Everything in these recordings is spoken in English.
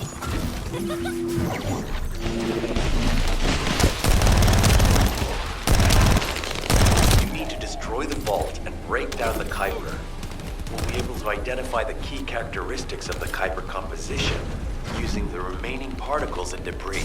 You need to destroy the vault and break down the Kuiper. We'll be able to identify the key characteristics of the Kuiper composition using the remaining particles and debris.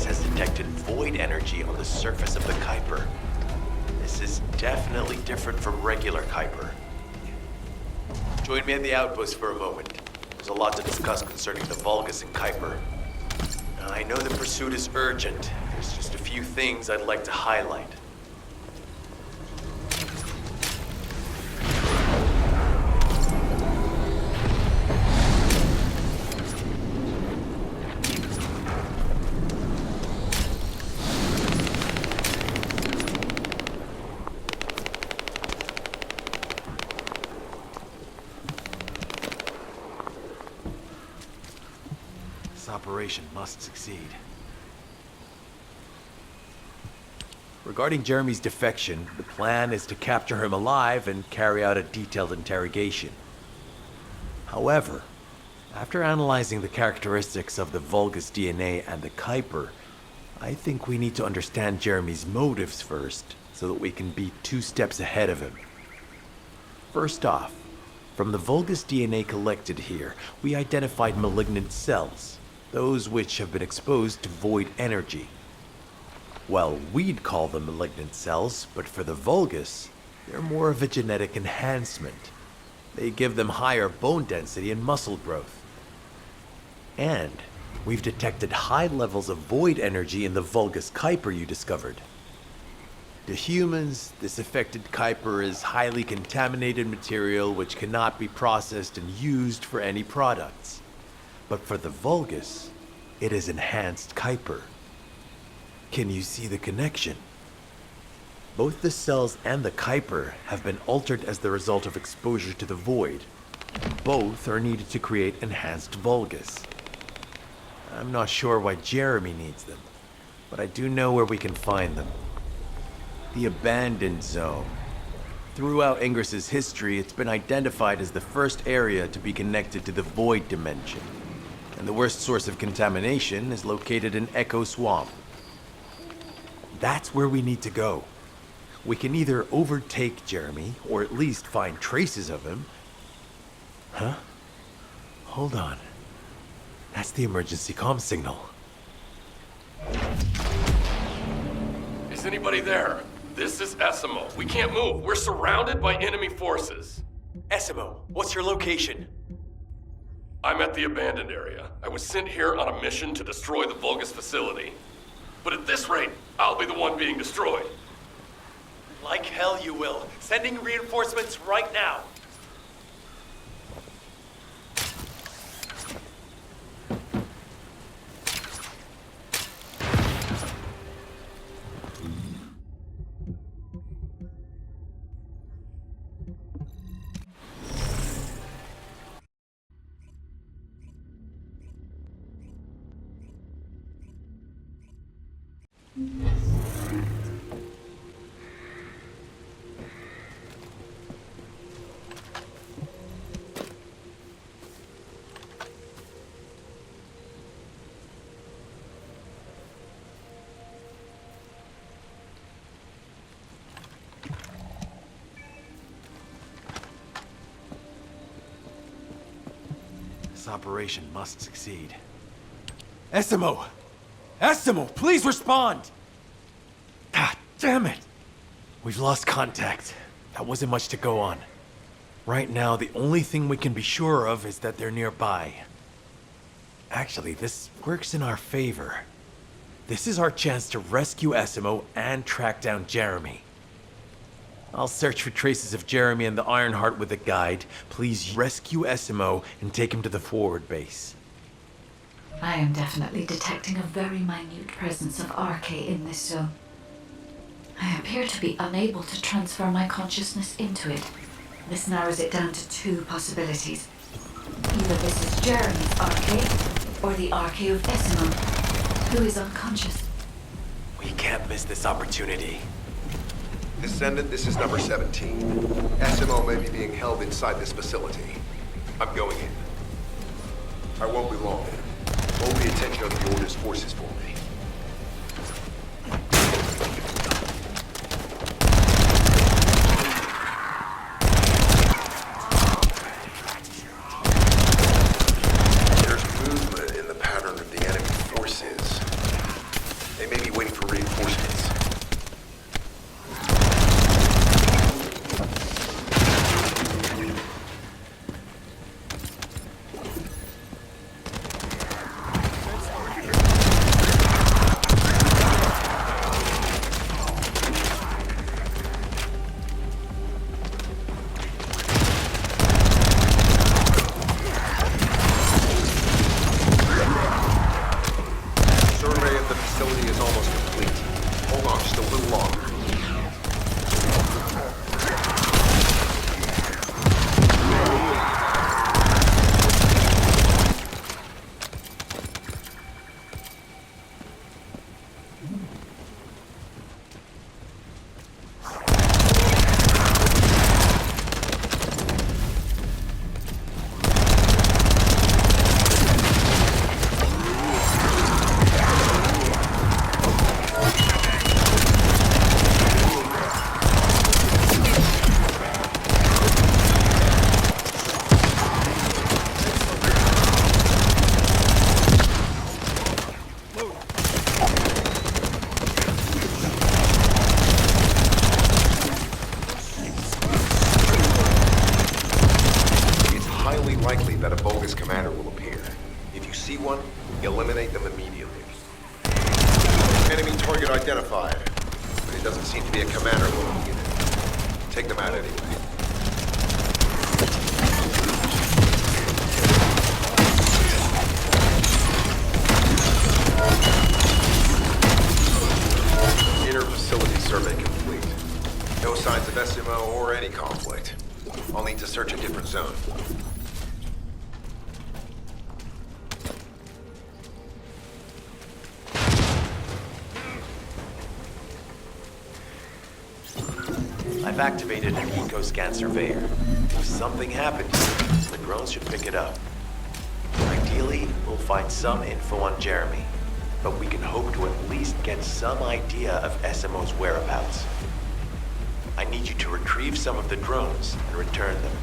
Has detected void energy on the surface of the Kuiper. This is definitely different from regular Kuiper. Join me at the outpost for a moment. There's a lot to discuss concerning the Vulgus and Kuiper. I know the pursuit is urgent. There's just a few things I'd like to highlight. This operation must succeed. Regarding Jeremy's defection, the plan is to capture him alive and carry out a detailed interrogation. However, after analyzing the characteristics of the Vulgus DNA and the Kuiper, I think we need to understand Jeremy's motives first, so that we can be 2 steps ahead of him. First off, from the Vulgus DNA collected here, we identified malignant cells, those which have been exposed to void energy. Well, we'd call them malignant cells, but for the Vulgus, they're more of a genetic enhancement. They give them higher bone density and muscle growth. And we've detected high levels of void energy in the Vulgus Kuiper you discovered. To humans, this affected Kuiper is highly contaminated material which cannot be processed and used for any products. But for the Vulgus, it is enhanced Kuiper. Can you see the connection? Both the cells and the Kuiper have been altered as the result of exposure to the void. Both are needed to create enhanced Vulgus. I'm not sure why Jeremy needs them, but I do know where we can find them. The Abandoned Zone. Throughout Ingris's history, it's been identified as the first area to be connected to the Void Dimension. And the worst source of contamination is located in Echo Swamp. That's where we need to go. We can either overtake Jeremy, or at least find traces of him. Huh? Hold on. That's the emergency comm signal. Is anybody there? This is Essimo. We can't move. We're surrounded by enemy forces. Essimo, what's your location? I'm at the abandoned area. I was sent here on a mission to destroy the Vulgus facility. But at this rate, I'll be the one being destroyed. Like hell you will. Sending reinforcements right now. This operation must succeed. Essimo! Essimo, please respond! Ah, damn it! We've lost contact. That wasn't much to go on. Right now, the only thing we can be sure of is that they're nearby. Actually, this works in our favor. This is our chance to rescue Essimo and track down Jeremy. I'll search for traces of Jeremy and the Ironheart with a guide. Please rescue Essimo and take him to the forward base. I am definitely detecting a very minute presence of RK in this zone. I appear to be unable to transfer my consciousness into it. This narrows it down to two possibilities. Either this is Jeremy's RK, or the RK of Essimo, who is unconscious. We can't miss this opportunity. Descendant, this is number 17. SMO may be being held inside this facility. I'm going in. I won't be long. Hold the attention of the Order's forces for me. There's movement in the pattern of the enemy forces. They may be waiting for reinforcements. Likely that a bogus commander will appear. If you see one, eliminate them immediately. Enemy target identified, but it doesn't seem to be a commander looking in it. Take them out anyway. Inner facility survey complete. No signs of SMO or any conflict. I'll need to search a different zone. I've activated an eco-scan surveyor. If something happens, the drones should pick it up. Ideally, we'll find some info on Jeremy, but we can hope to at least get some idea of SMO's whereabouts. I need you to retrieve some of the drones and return them.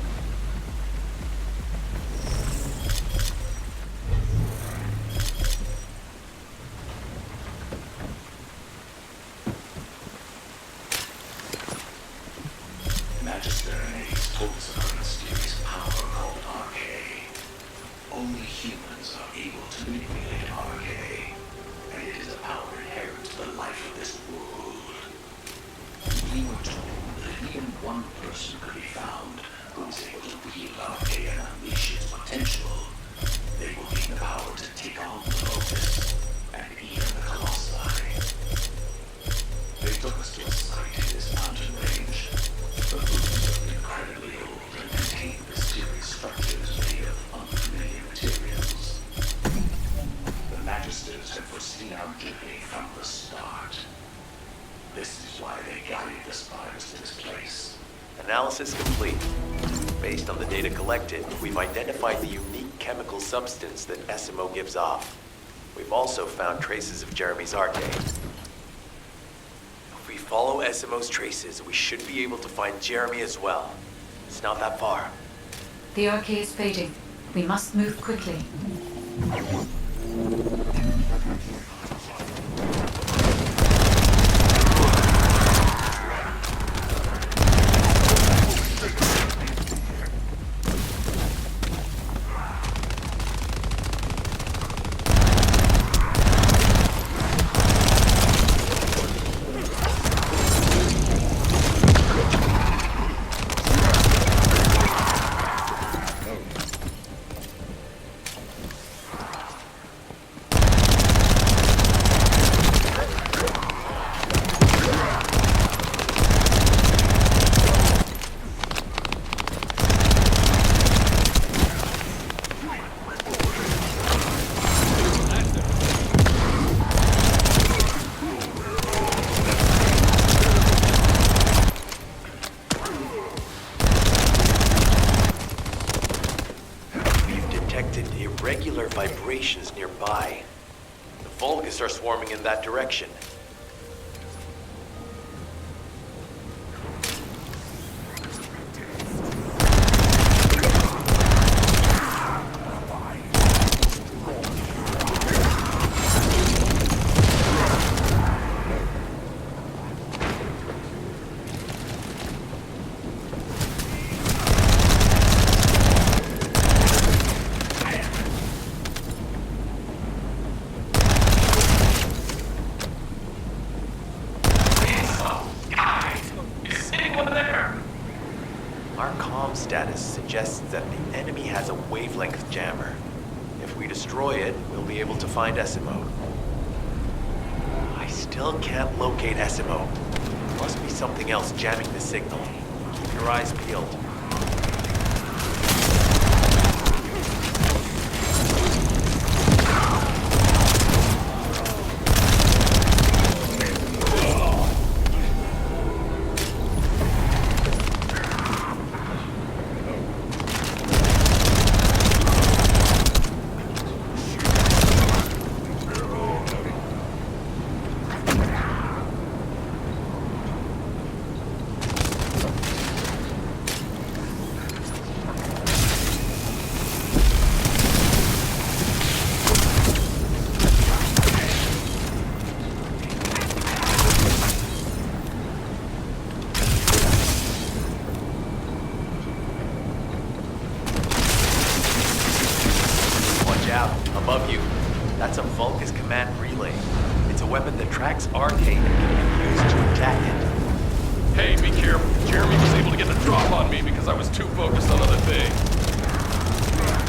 Only humans are able to manipulate RK, and it is a power inherent to the life of this world. We were told that if even one person could be found who is able to wield RK and unleash its potential, they will gain the power to take on the Locust and even the Colossi. They took us to a site in this mountain range. The ruins are incredibly old and contain mysterious structures made of unfamiliar materials. The Magisters have foreseen our journey from the start. This is why they guided the spies to this place. Analysis complete. Based on the data collected, we've identified the unique chemical substance that SMO gives off. We've also found traces of Jeremy's arcade. If we follow SMO's traces, we should be able to find Jeremy as well. It's not that far. The RK is fading. We must move quickly. Irregular vibrations nearby. The Vulgus are swarming in that direction. Our comm status suggests that the enemy has a wavelength jammer. If we destroy it, we'll be able to find Esimo. I still can't locate Esimo. Must be something else jamming the signal. Keep your eyes peeled. Out, above you. That's a Vulgus command relay. It's a weapon that tracks Arcade and can be used to attack it. Hey, be careful. Jeremy was able to get the drop on me because I was too focused on other things.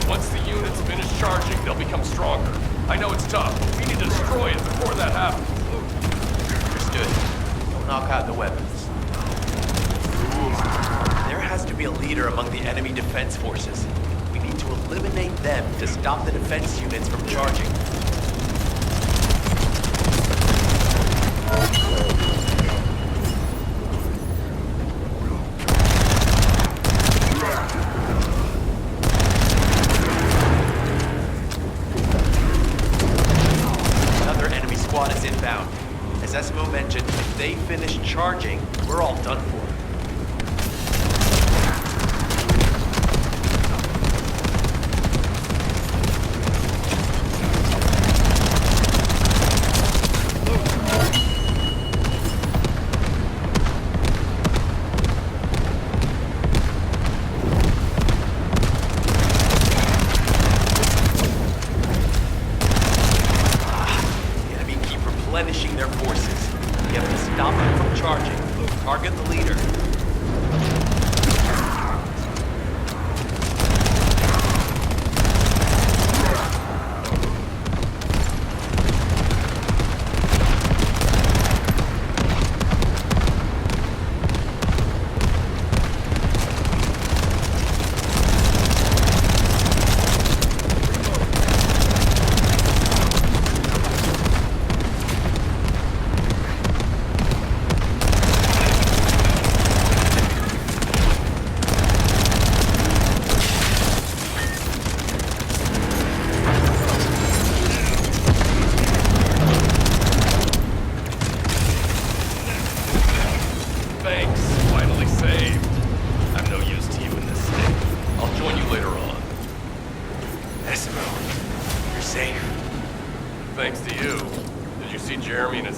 Once the units finish charging, they'll become stronger. I know it's tough, but we need to destroy it before that happens. Understood. Don't knock out the weapons. There has to be a leader among the enemy defense forces. We need to eliminate them to stop the defense units from charging. Another enemy squad is inbound. As Esimo mentioned, if they finish charging, we're all done for. Replenishing their forces. We have to stop them from charging. Target the leader.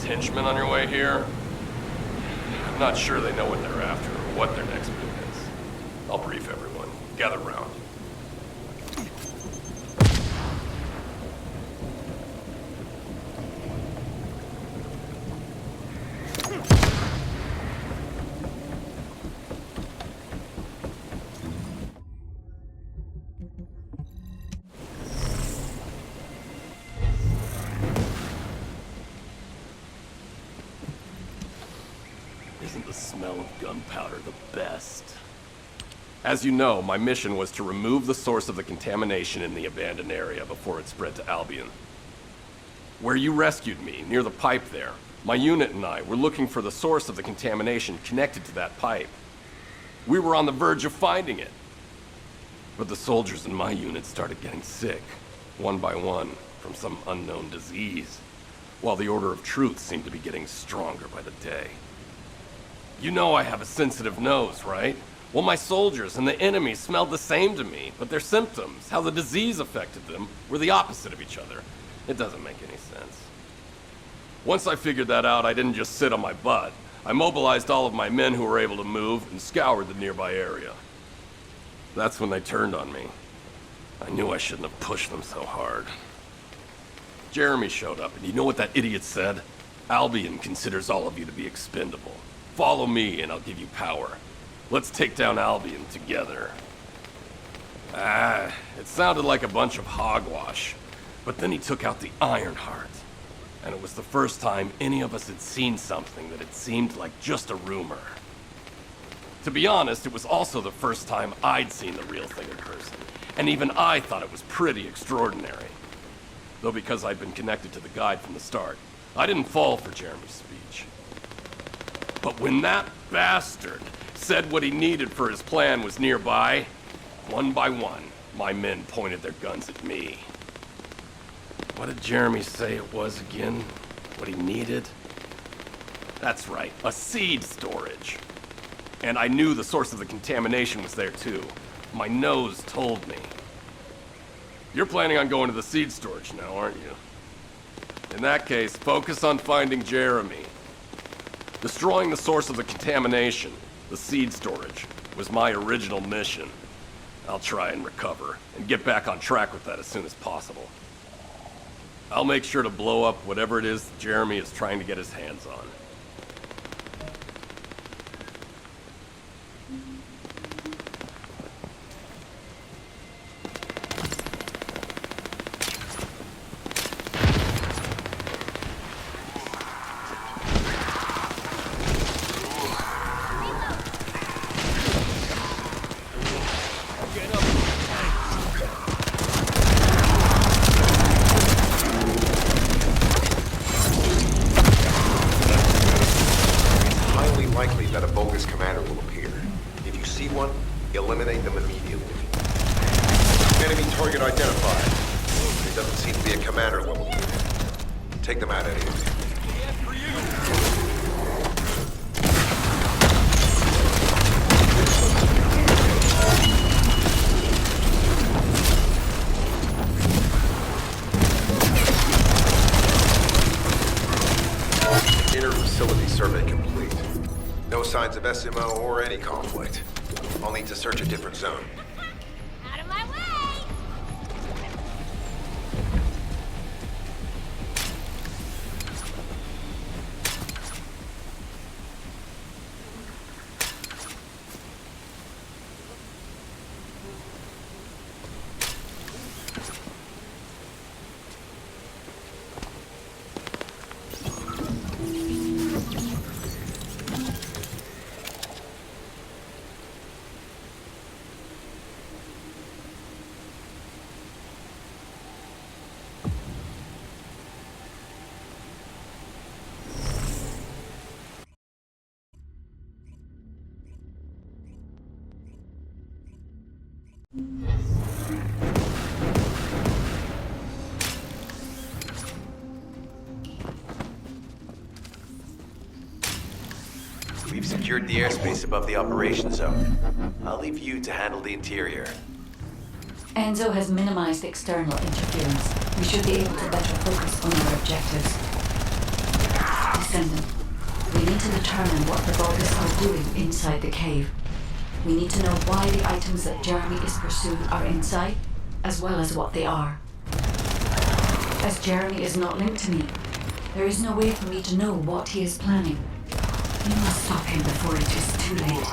henchmen on your way here? I'm not sure they know what they're after or what their next move is. I'll brief everyone. Gather round. Isn't the smell of gunpowder the best? As you know, my mission was to remove the source of the contamination in the abandoned area before it spread to Albion. Where you rescued me, near the pipe there, my unit and I were looking for the source of the contamination connected to that pipe. We were on the verge of finding it. But the soldiers in my unit started getting sick, one by one, from some unknown disease, while the Order of Truth seemed to be getting stronger by the day. You know I have a sensitive nose, right? Well, my soldiers and the enemy smelled the same to me, but their symptoms, how the disease affected them, were the opposite of each other. It doesn't make any sense. Once I figured that out, I didn't just sit on my butt. I mobilized all of my men who were able to move and scoured the nearby area. That's when they turned on me. I knew I shouldn't have pushed them so hard. Jeremy showed up, and you know what that idiot said? Albion considers all of you to be expendable. Follow me, and I'll give you power. Let's take down Albion together. It sounded like a bunch of hogwash. But then he took out the Ironheart. And it was the first time any of us had seen something that had seemed like just a rumor. To be honest, it was also the first time I'd seen the real thing in person. And even I thought it was pretty extraordinary. Though because I'd been connected to the guide from the start, I didn't fall for Jeremy's speech. But when that bastard said what he needed for his plan was nearby, one by one, my men pointed their guns at me. What did Jeremy say it was again? What he needed? That's right, a seed storage. And I knew the source of the contamination was there too. My nose told me. You're planning on going to the seed storage now, aren't you? In that case, focus on finding Jeremy. Destroying the source of the contamination, the seed storage, was my original mission. I'll try and recover, and get back on track with that as soon as possible. I'll make sure to blow up whatever it is Jeremy is trying to get his hands on. Likely that a bogus commander will appear. If you see one, eliminate them immediately. Enemy target identified. It doesn't seem to be a commander level unit. Take them out anyway. Inner facility survey complete. No signs of SMO or any conflict. I'll need to search a different zone. Out of my way! We've secured the airspace above the operation zone. I'll leave you to handle the interior. Enzo has minimized external interference. We should be able to better focus on our objectives. Descendant. We need to determine what the Vulgus are doing inside the cave. We need to know why the items that Jeremy is pursuing are inside, as well as what they are. As Jeremy is not linked to me, there is no way for me to know what he is planning. We must stop him before it is too late.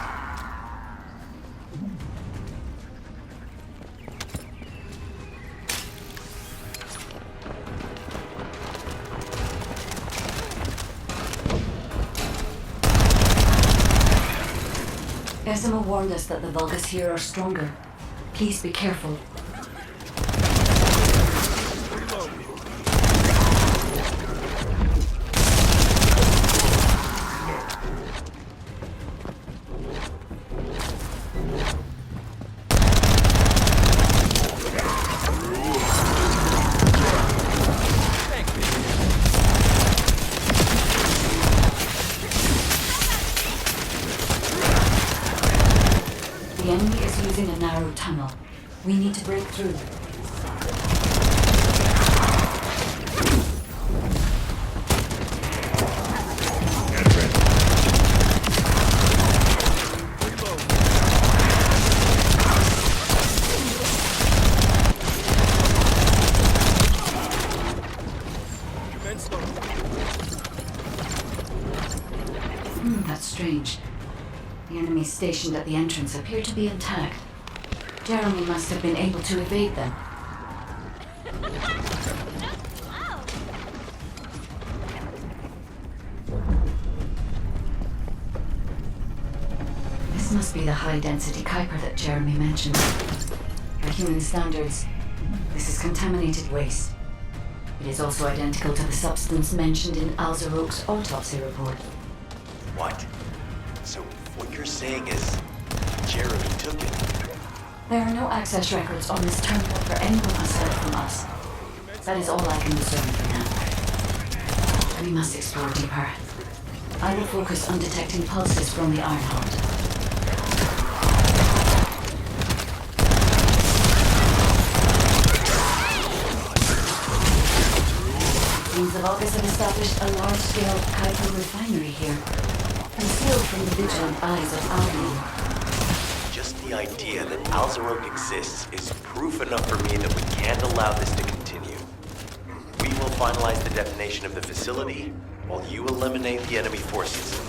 Esima warned us that the Vulgus here are stronger. Please be careful. The enemy is using a narrow tunnel. We need to break through. That's strange. The enemies stationed at the entrance appear to be intact. Jeremy must have been able to evade them. This must be the high-density Kuiper that Jeremy mentioned. By human standards, this is contaminated waste. It is also identical to the substance mentioned in Alzarok's autopsy report. What? So what you're saying is Jeremy took it? There are no access records on this terminal for anyone aside from us. That is all I can discern for now. We must explore deeper. I will focus on detecting pulses from the Ironheart. Means the Vulgus have established a large-scale Kuiper refinery here, concealed from the vigilant eyes of Albion. Just the idea that Alzarok exists is proof enough for me that we can't allow this to continue. We will finalize the detonation of the facility, while you eliminate the enemy forces.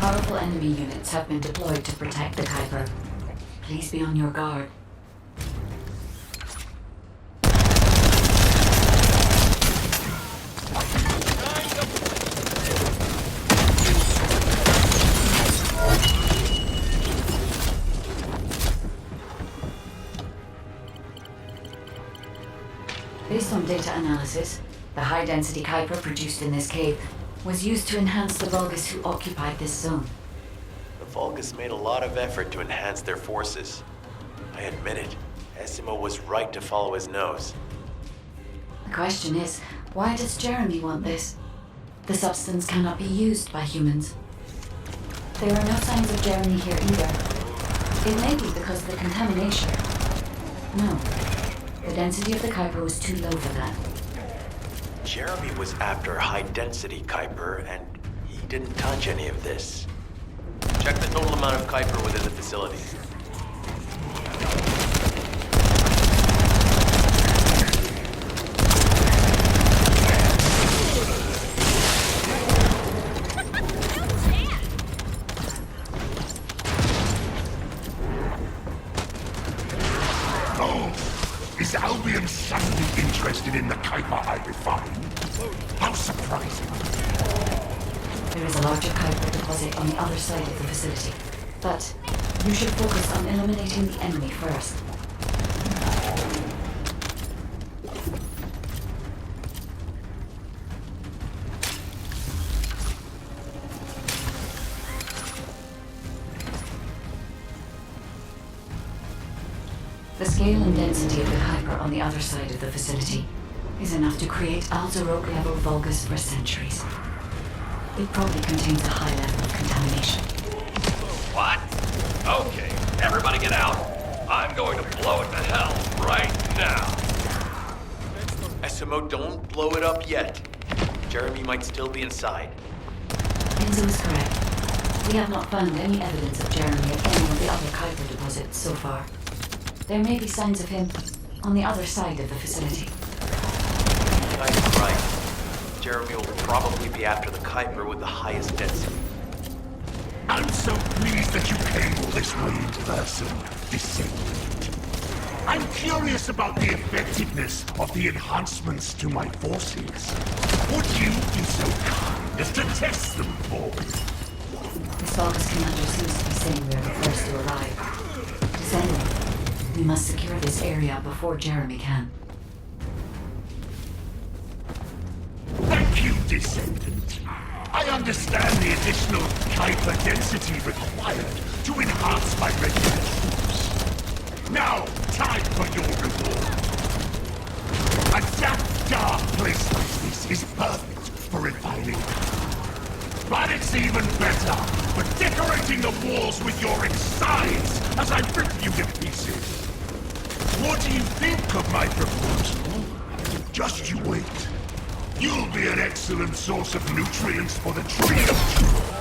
Powerful enemy units have been deployed to protect the Kuiper. Please be on your guard. Based on data analysis, the high-density Kuiper produced in this cave was used to enhance the Vulgus who occupied this zone. The Vulgus made a lot of effort to enhance their forces. I admit it, Esima was right to follow his nose. The question is, why does Jeremy want this? The substance cannot be used by humans. There are no signs of Jeremy here either. It may be because of the contamination. No. The density of the Kuiper was too low for that. Jeremy was after high-density Kuiper, and he didn't touch any of this. Check the total amount of Kuiper within the facility. Is Albion suddenly interested in the Kuiper I refined? How surprising. There is a larger Kuiper deposit on the other side of the facility. But you should focus on eliminating the enemy first. The scale and density of the Kuiper on the other side of the facility is enough to create Alzarok-level Vulgus for centuries. It probably contains a high level of contamination. What? Okay, everybody get out. I'm going to blow it to hell right now. SMO, don't blow it up yet. Jeremy might still be inside. Enzo is correct. We have not found any evidence of Jeremy at any of the other Kuiper deposits so far. There may be signs of him on the other side of the facility. Guy's right. Jeremy will probably be after the Kuiper with the highest density. I'm so pleased that you came all this way in person, Descendant. I'm curious about the effectiveness of the enhancements to my forces. Would you be so kind as to test them for me? The Stalker's commander seems to be saying we are the first to arrive. Descendant, we must secure this area before Jeremy can. Thank you, Descendant. I understand the additional Kuiper density required to enhance my regular troops. Now, time for your reward. A damp, dark place like this is perfect for refining. But it's even better for decorating the walls with your insides as I rip you to pieces. What do you think of my proposal? Just you wait. You'll be an excellent source of nutrients for the tree of truth.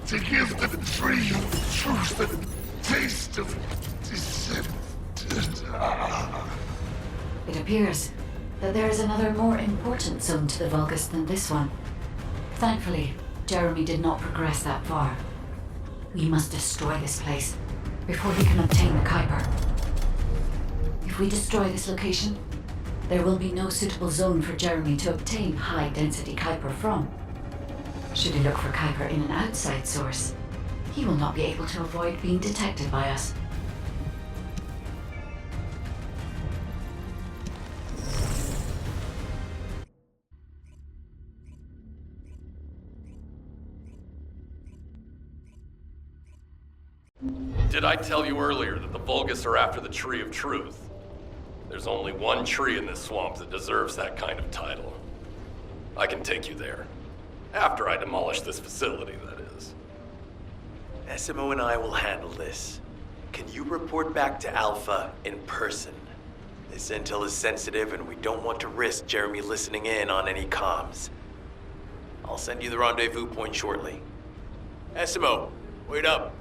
To give the tree of truth the taste of Descendant. It appears that there is another more important zone to the Vulgus than this one. Thankfully, Jeremy did not progress that far. We must destroy this place before he can obtain the Kuiper. If we destroy this location, there will be no suitable zone for Jeremy to obtain high-density Kuiper from. Should he look for Kuiper in an outside source, he will not be able to avoid being detected by us. Did I tell you earlier that the Vulgus are after the Tree of Truth? There's only one tree in this swamp that deserves that kind of title. I can take you there. After I demolish this facility, that is. SMO and I will handle this. Can you report back to Alpha in person? This intel is sensitive and we don't want to risk Jeremy listening in on any comms. I'll send you the rendezvous point shortly. SMO, wait up.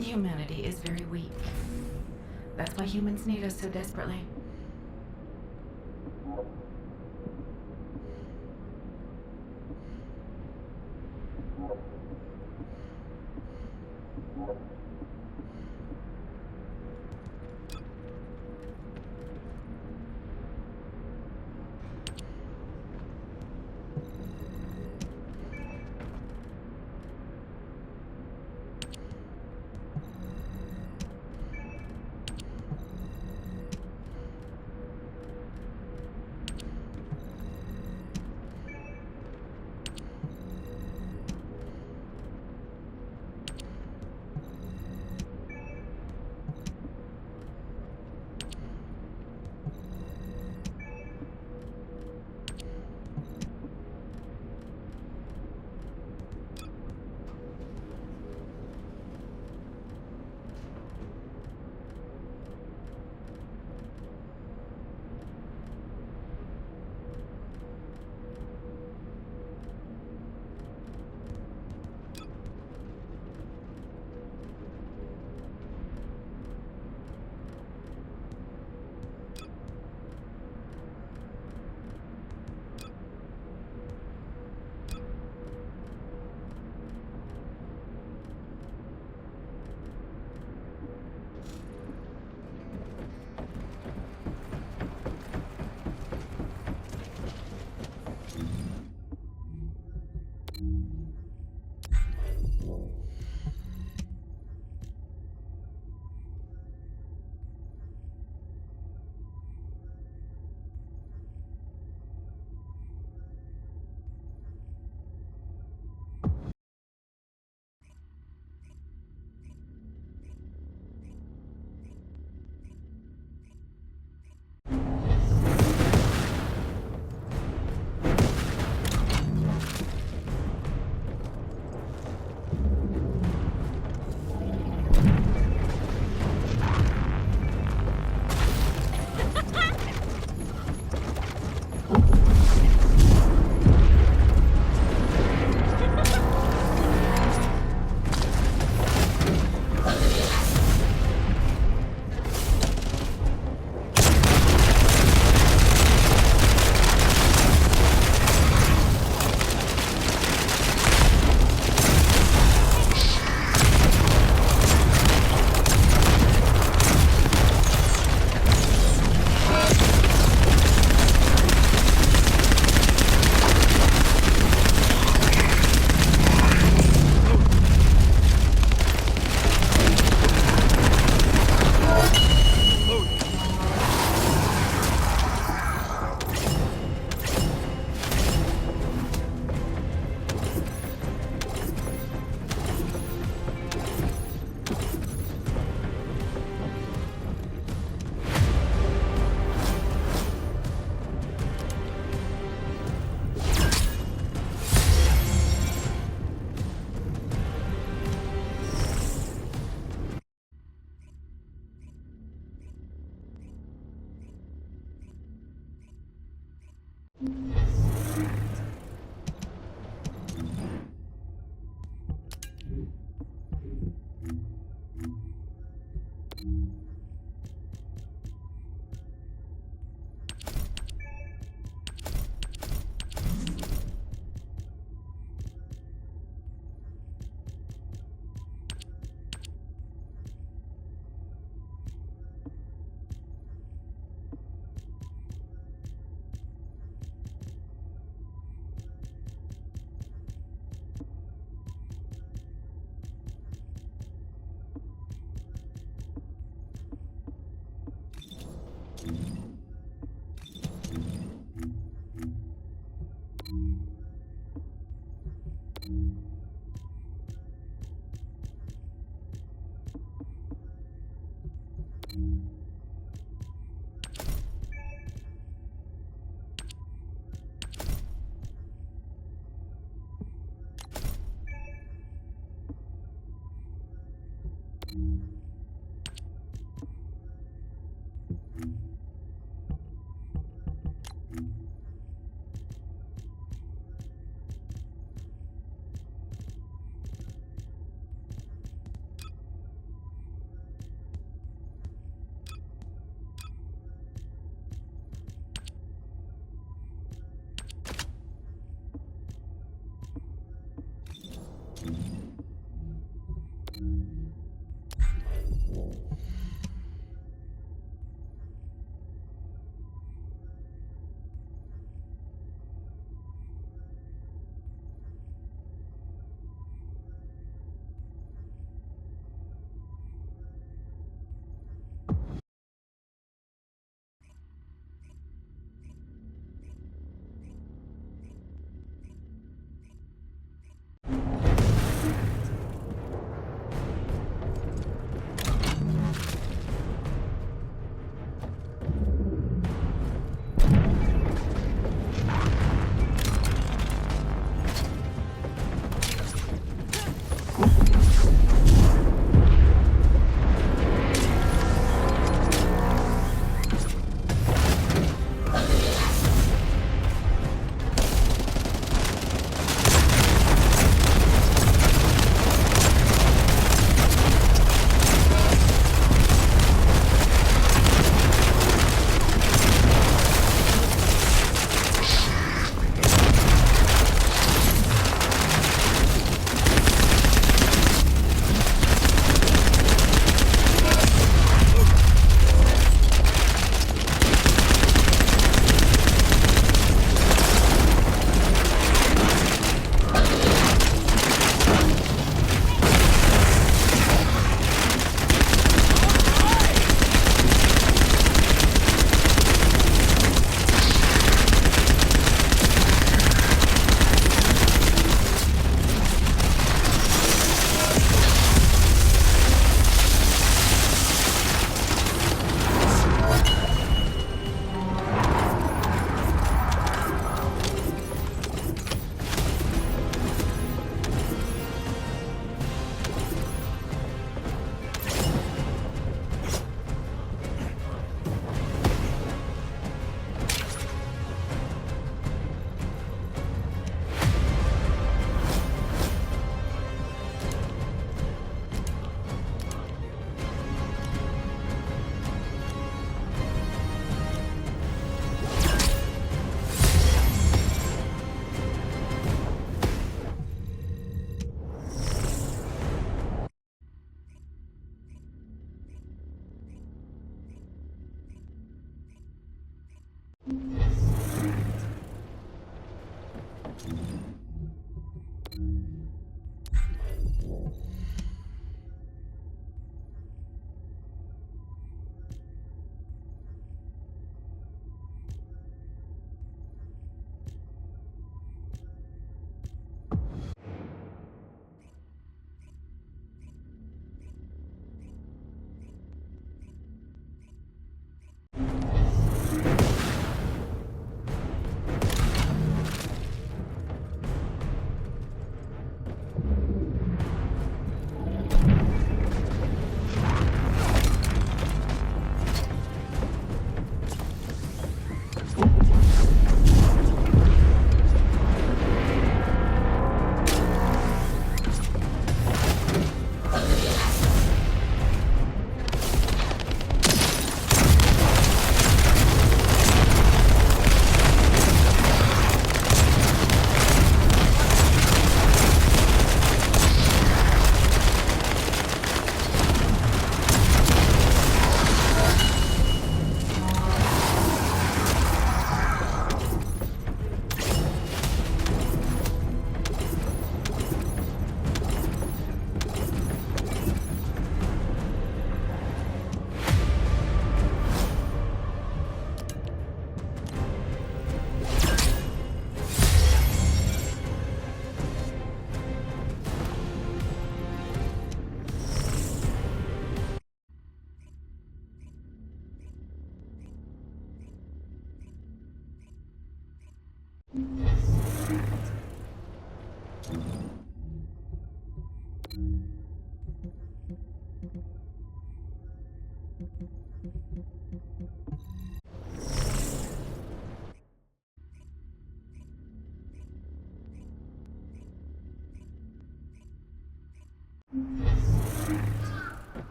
Humanity is very weak. That's why humans need us so desperately.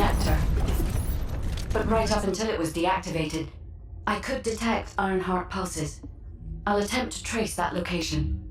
reactor. But right up until it was deactivated, I could detect Ironheart pulses. I'll attempt to trace that location.